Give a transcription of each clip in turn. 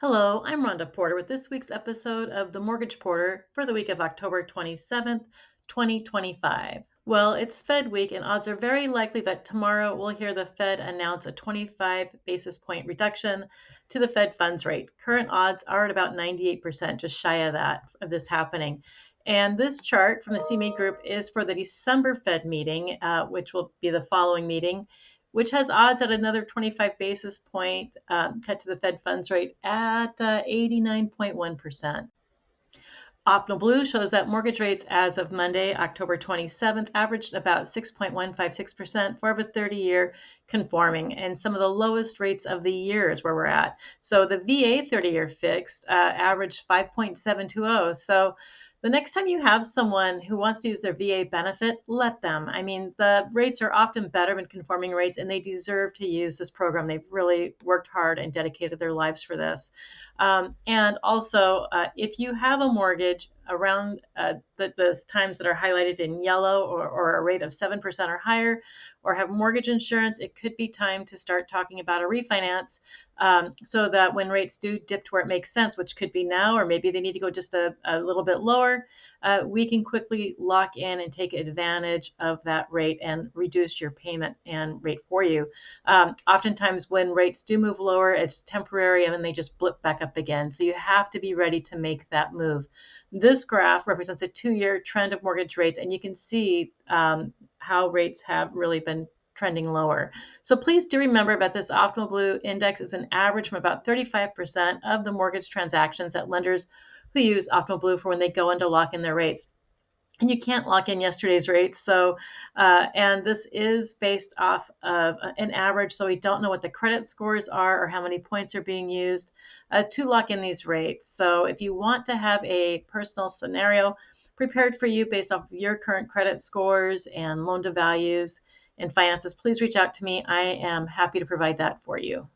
Hello, I'm Rhonda Porter with this week's episode of The Mortgage Porter for the week of October 27th, 2025. Well, it's Fed week, and odds are very likely that tomorrow we'll hear the Fed announce a 25 basis point reduction to the Fed funds rate. Current odds are at about 98%, just shy of that, of this happening. And this chart from the CME Group is for the December Fed meeting, which will be the following meeting, which has odds at another 25 basis point cut to the Fed funds rate at 89.1%. Optional Blue shows that mortgage rates as of Monday, October 27th, averaged about 6.156% for the 30-year conforming, and some of the lowest rates of the year is where we're at. So the VA 30-year fixed averaged 5.720. So the next time you have someone who wants to use their VA benefit, let them. I mean, the rates are often better than conforming rates, and they deserve to use this program. They've really worked hard and dedicated their lives for this. And also, if you have a mortgage around the times that are highlighted in yellow or a rate of 7% or higher, or have mortgage insurance, it could be time to start talking about a refinance so that when rates do dip to where it makes sense, which could be now, or maybe they need to go just a little bit lower, we can quickly lock in and take advantage of that rate and reduce your payment and rate for you. Oftentimes when rates do move lower, it's temporary and then they just blip back up again. So you have to be ready to make that move. This graph represents a 2-year trend of mortgage rates, and you can see how rates have really been trending lower. So please do remember that this Optimal Blue index is an average from about 35% of the mortgage transactions that lenders who use Optimal Blue for when they go in to lock in their rates. And you can't lock in yesterday's rates. So, and this is based off of an average. So we don't know what the credit scores are or how many points are being used to lock in these rates. So if you want to have a personal scenario prepared for you based off of your current credit scores and loan to values and finances, please reach out to me. I am happy to provide that for you.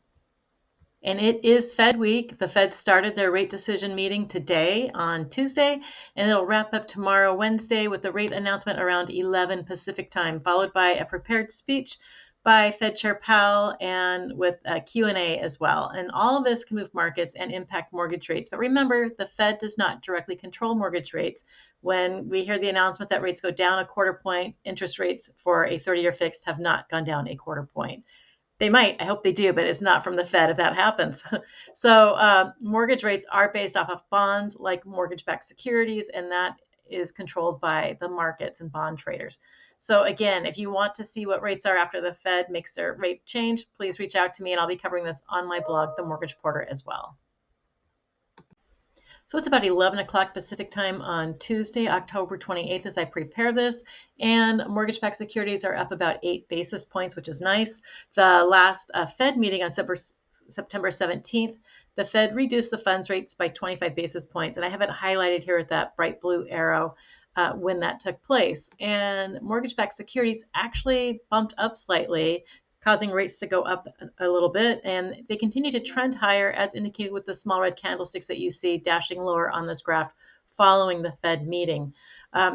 And it is Fed week. The Fed started their rate decision meeting today on Tuesday, and it'll wrap up tomorrow, Wednesday, with the rate announcement around 11 Pacific time, followed by a prepared speech by Fed Chair Powell and with a Q&A as well. And all of this can move markets and impact mortgage rates. But remember, the Fed does not directly control mortgage rates. When we hear the announcement that rates go down a quarter point, interest rates for a 30-year fixed have not gone down a quarter point. They might, I hope they do, but it's not from the Fed if that happens. So mortgage rates are based off of bonds like mortgage-backed securities, and that is controlled by the markets and bond traders. So again, if you want to see what rates are after the Fed makes their rate change, please reach out to me, and I'll be covering this on my blog, The Mortgage Porter, as well. So it's about 11 o'clock Pacific time on Tuesday, October 28th, as I prepare this, and mortgage-backed securities are up about 8 basis points, which is nice. The last Fed meeting on September 17th, the Fed reduced the funds rates by 25 basis points, and I have it highlighted here with that bright blue arrow when that took place. And mortgage-backed securities actually bumped up slightly, causing rates to go up a little bit, and they continue to trend higher as indicated with the small red candlesticks that you see dashing lower on this graph following the Fed meeting.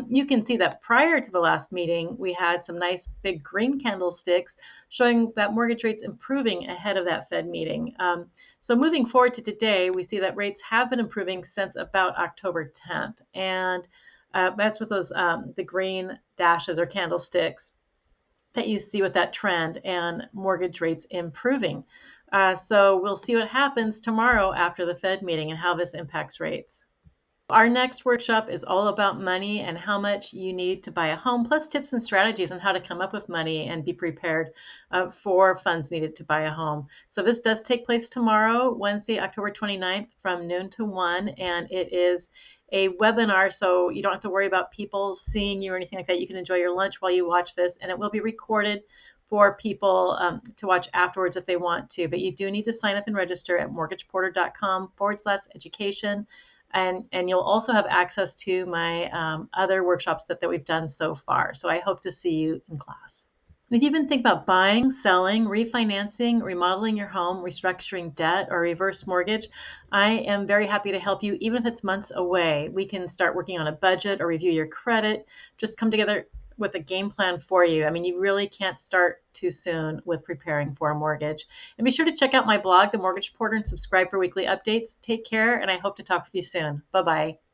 You can see that prior to the last meeting, we had some nice big green candlesticks showing that mortgage rates improving ahead of that Fed meeting. So moving forward to today, we see that rates have been improving since about October 10th, and that's with those the green dashes or candlesticks that you see with that trend and mortgage rates improving. So we'll see what happens tomorrow after the Fed meeting and how this impacts rates. Our next workshop is all about money and how much you need to buy a home, plus tips and strategies on how to come up with money and be prepared for funds needed to buy a home. So this does take place tomorrow, Wednesday, October 29th from noon to 1, and it is a webinar, so you don't have to worry about people seeing you or anything like that. You can enjoy your lunch while you watch this, and it will be recorded for people to watch afterwards if they want to. But you do need to sign up and register at mortgageporter.com/education. And you'll also have access to my other workshops that we've done so far. So I hope to see you in class. And if you've been thinking about buying, selling, refinancing, remodeling your home, restructuring debt, or reverse mortgage, I am very happy to help you, even if it's months away. We can start working on a budget or review your credit. Just come together with a game plan for you. I mean, you really can't start too soon with preparing for a mortgage. And be sure to check out my blog, The Mortgage Porter, and subscribe for weekly updates. Take care, and I hope to talk with you soon. Bye-bye.